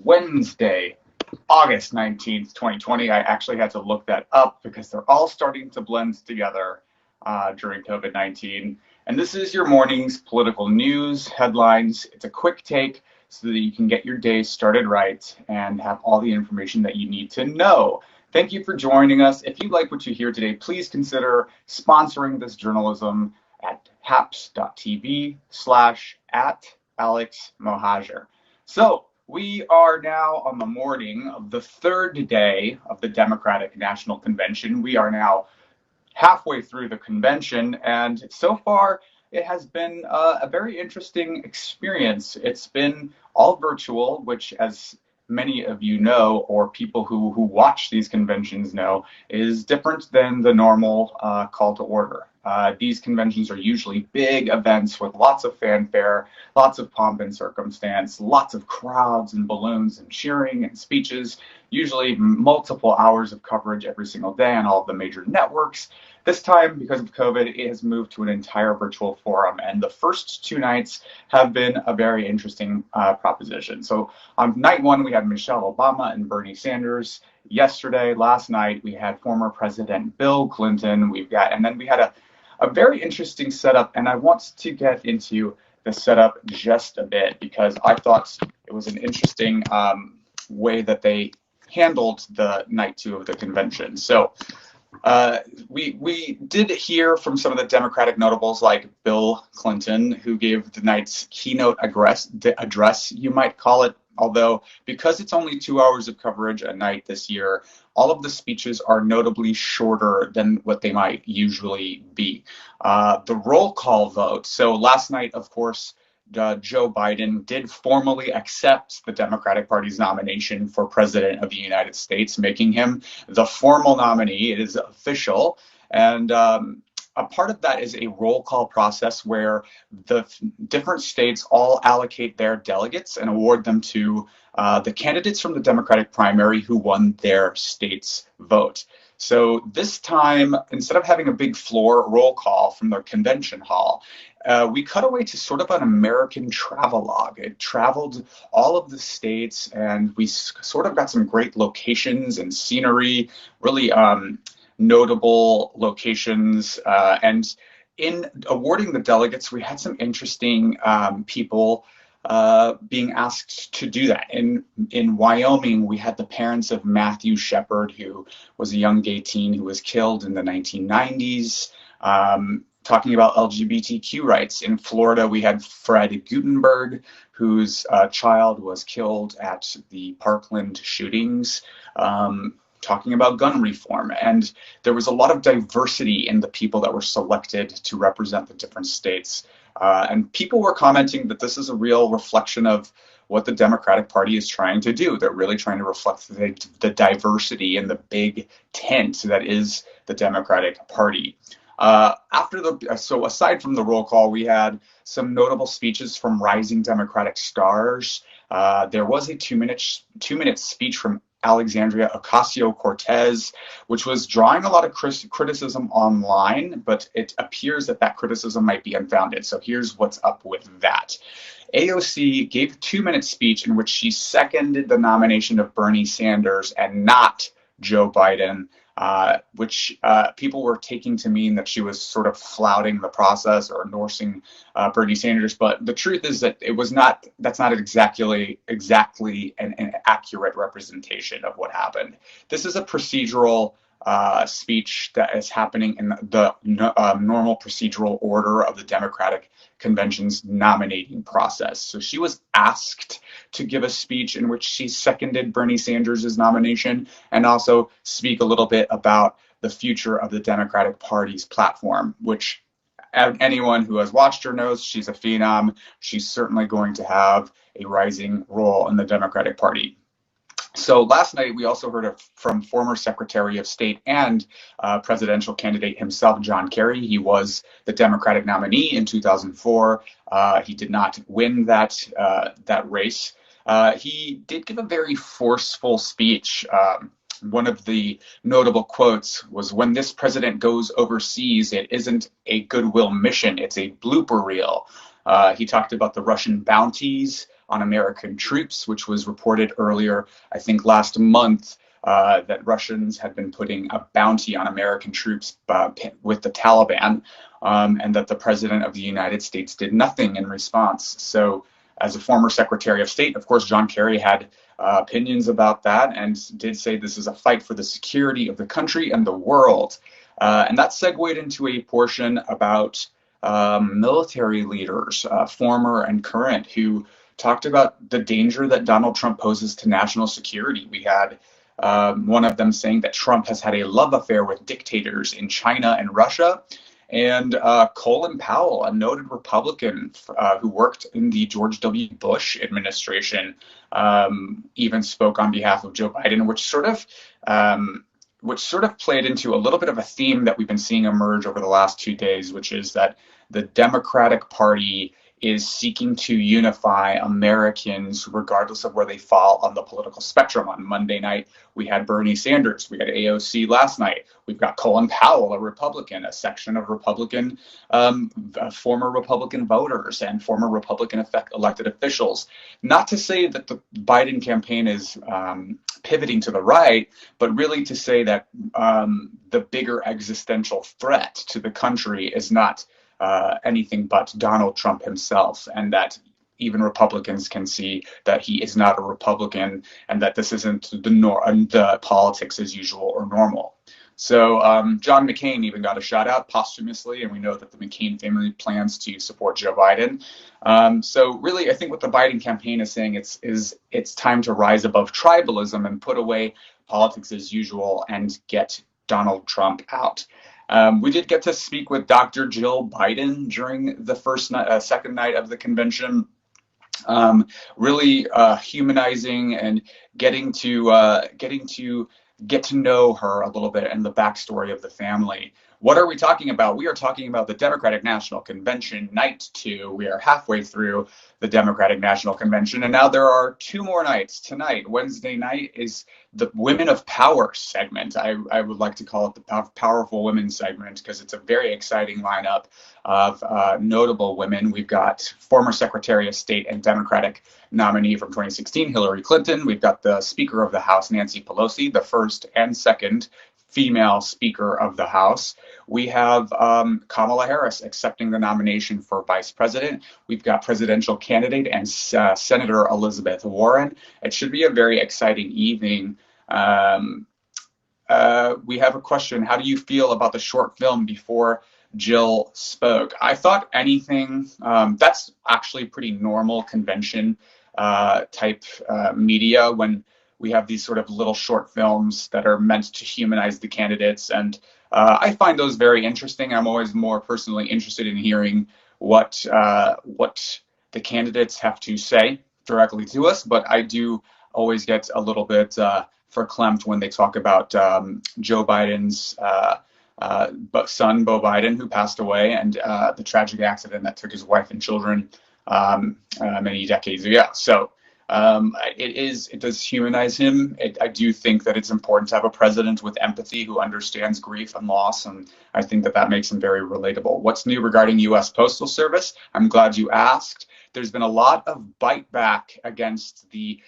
Wednesday, August 19th, 2020. I actually had to look that up because they're all starting to blend together during COVID-19. And this is your morning's political news headlines. It's a quick take so that you can get your day started right and have all the information that you need to know. Thank you for joining us. If you like what you hear today, please consider sponsoring this journalism at haps.tv/@AlexMohajer. So we are now on the morning of the third day of the Democratic National Convention. We are now halfway through the convention, and so far it has been a very interesting experience. It's been all virtual, which, as many of you know, or people who watch these conventions know, is different than the normal call to order. These conventions are usually big events with lots of fanfare, lots of pomp and circumstance, lots of crowds and balloons and cheering and speeches, usually multiple hours of coverage every single day on all of the major networks. This time, because of COVID, it has moved to an entire virtual forum, and the first two nights have been a very interesting proposition. So on night one, we had Michelle Obama and Bernie Sanders. Last night, we had former President Bill Clinton. And then we had a very interesting setup, and I want to get into the setup just a bit because I thought it was an interesting way that they handled the night two of the convention. So we did hear from some of the Democratic notables like Bill Clinton, who gave the night's keynote address, you might call it, although because it's only 2 hours of coverage a night this year, all of the speeches are notably shorter than what they might usually be. The roll call vote. So last night, of course, Joe Biden did formally accept the Democratic Party's nomination for President of the United States, making him the formal nominee. It is official. And a part of that is a roll call process where the different states all allocate their delegates and award them to the candidates from the Democratic primary who won their state's vote. So this time, instead of having a big floor roll call from the convention hall, we cut away to sort of an American travelogue. It traveled all of the states, and we sort of got some great locations and scenery, really notable locations. And in awarding the delegates, we had some interesting people being asked to do that. In Wyoming, we had the parents of Matthew Shepard, who was a young gay teen who was killed in the 1990s, talking about LGBTQ rights. In Florida, we had Fred Gutenberg, whose child was killed at the Parkland shootings, talking about gun reform. And there was a lot of diversity in the people that were selected to represent the different states. And people were commenting that this is a real reflection of what the Democratic Party is trying to do. They're really trying to reflect the diversity in the big tent that is the Democratic Party. So aside from the roll call, we had some notable speeches from rising Democratic stars. There was a two-minute speech from Alexandria Ocasio-Cortez, which was drawing a lot of criticism online, but it appears that criticism might be unfounded. So here's what's up with that. AOC gave a 2-minute speech in which she seconded the nomination of Bernie Sanders and not Joe Biden, which people were taking to mean that she was sort of flouting the process or endorsing Bernie Sanders. But the truth is that that's not exactly an accurate representation of what happened. This is a procedural speech that is happening in the normal procedural order of the Democratic Convention's nominating process. So she was asked to give a speech in which she seconded Bernie Sanders' nomination and also speak a little bit about the future of the Democratic Party's platform, which anyone who has watched her knows she's a phenom. She's certainly going to have a rising role in the Democratic Party. So last night, we also heard from former Secretary of State and presidential candidate himself, John Kerry. He was the Democratic nominee in 2004. He did not win that race. He did give a very forceful speech. One of the notable quotes was, "When this president goes overseas, it isn't a goodwill mission, it's a blooper reel." He talked about the Russian bounties on American troops, which was reported earlier, I think last month, that Russians had been putting a bounty on American troops with the Taliban, and that the President of the United States did nothing in response. So, as a former Secretary of State, of course, John Kerry had opinions about that and did say this is a fight for the security of the country and the world. And that segued into a portion about military leaders, former and current, who talked about the danger that Donald Trump poses to national security. We had one of them saying that Trump has had a love affair with dictators in China and Russia. And Colin Powell, a noted Republican who worked in the George W. Bush administration, even spoke on behalf of Joe Biden, which sort of played into a little bit of a theme that we've been seeing emerge over the last 2 days, which is that the Democratic Party is seeking to unify Americans regardless of where they fall on the political spectrum. On Monday night, we had Bernie Sanders. We had AOC last night. We've got Colin Powell, a Republican, a section of former Republican voters and former Republican elected officials. Not to say that the Biden campaign is pivoting to the right, but really to say that the bigger existential threat to the country is not anything but Donald Trump himself, and that even Republicans can see that he is not a Republican and that this isn't the politics as usual or normal. So John McCain even got a shout out posthumously, and we know that the McCain family plans to support Joe Biden. So really, I think what the Biden campaign is saying it's time to rise above tribalism and put away politics as usual and get Donald Trump out. We did get to speak with Dr. Jill Biden during the second night of the convention. Really humanizing and getting to get to know her a little bit and the backstory of the family. What are we talking about? We are talking about the Democratic National Convention, night 2. We are halfway through the Democratic National Convention, and now there are 2 more nights. Tonight, Wednesday night, is the Women of Power segment. I would like to call it the Powerful Women segment because it's a very exciting lineup of notable women. We've got former Secretary of State and Democratic nominee from 2016, Hillary Clinton. We've got the Speaker of the House, Nancy Pelosi, the first and second female Speaker of the House. We have Kamala Harris accepting the nomination for Vice President. We've got presidential candidate and Senator Elizabeth Warren. It should be a very exciting evening. We have a question. How do you feel about the short film before Jill spoke? I thought anything, that's actually pretty normal convention type media when we have these sort of little short films that are meant to humanize the candidates, and I find those very interesting. I'm always more personally interested in hearing what the candidates have to say directly to us, but I do always get a little bit verklempt when they talk about Joe Biden's son, Beau Biden, who passed away, and the tragic accident that took his wife and children many decades ago. So it does humanize him. I do think that it's important to have a president with empathy who understands grief and loss, and I think that makes him very relatable. What's new regarding U.S. Postal Service? I'm glad you asked. There's been a lot of bite back against the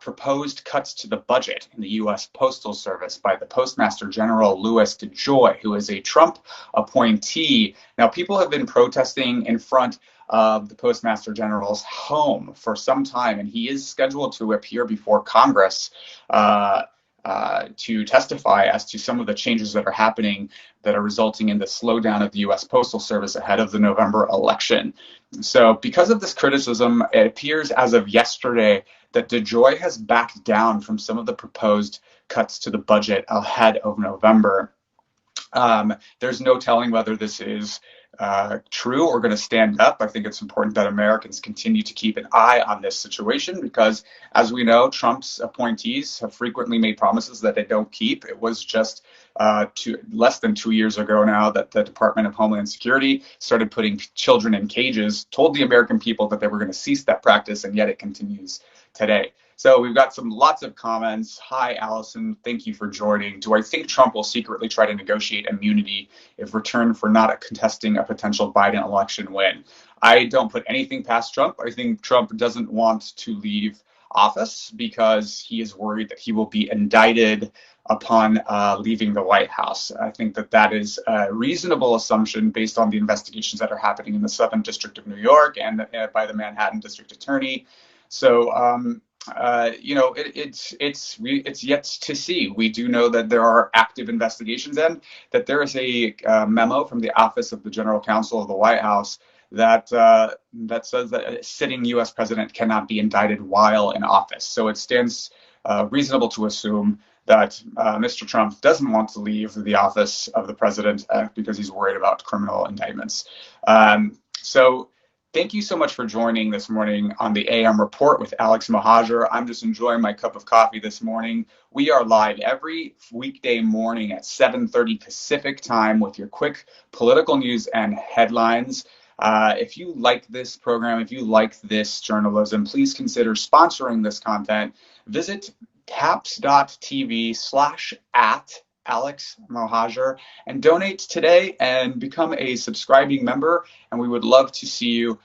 proposed cuts to the budget in the U.S. Postal Service by the Postmaster General Louis DeJoy, who is a Trump appointee. Now, people have been protesting in front of the Postmaster General's home for some time, and he is scheduled to appear before Congress to testify as to some of the changes that are happening that are resulting in the slowdown of the U.S. Postal Service ahead of the November election. So because of this criticism, it appears as of yesterday that DeJoy has backed down from some of the proposed cuts to the budget ahead of November. There's no telling whether this is true or going to stand up. I think it's important that Americans continue to keep an eye on this situation because, as we know, Trump's appointees have frequently made promises that they don't keep. It was just less than 2 years ago now that the Department of Homeland Security started putting children in cages, told the American people that they were going to cease that practice, and yet it continues today. So we've got lots of comments. Hi, Allison. Thank you for joining. Do I think Trump will secretly try to negotiate immunity if return for not contesting a potential Biden election win? I don't put anything past Trump. I think Trump doesn't want to leave office because he is worried that he will be indicted upon leaving the White House. I think that is a reasonable assumption based on the investigations that are happening in the Southern District of New York and by the Manhattan District Attorney. So it's yet to see. We do know that there are active investigations and that there is a memo from the Office of the General Counsel of the White House that says that a sitting U.S. president cannot be indicted while in office. So it stands reasonable to assume that Mr. Trump doesn't want to leave the office of the president because he's worried about criminal indictments. So thank you so much for joining this morning on the AM Report with Alex Mohajer. I'm just enjoying my cup of coffee this morning. We are live every weekday morning at 7:30 Pacific time with your quick political news and headlines. If you like this program, if you like this journalism, please consider sponsoring this content. Visit taps.tv/@Alex Mohajer and donate today and become a subscribing member. And we would love to see you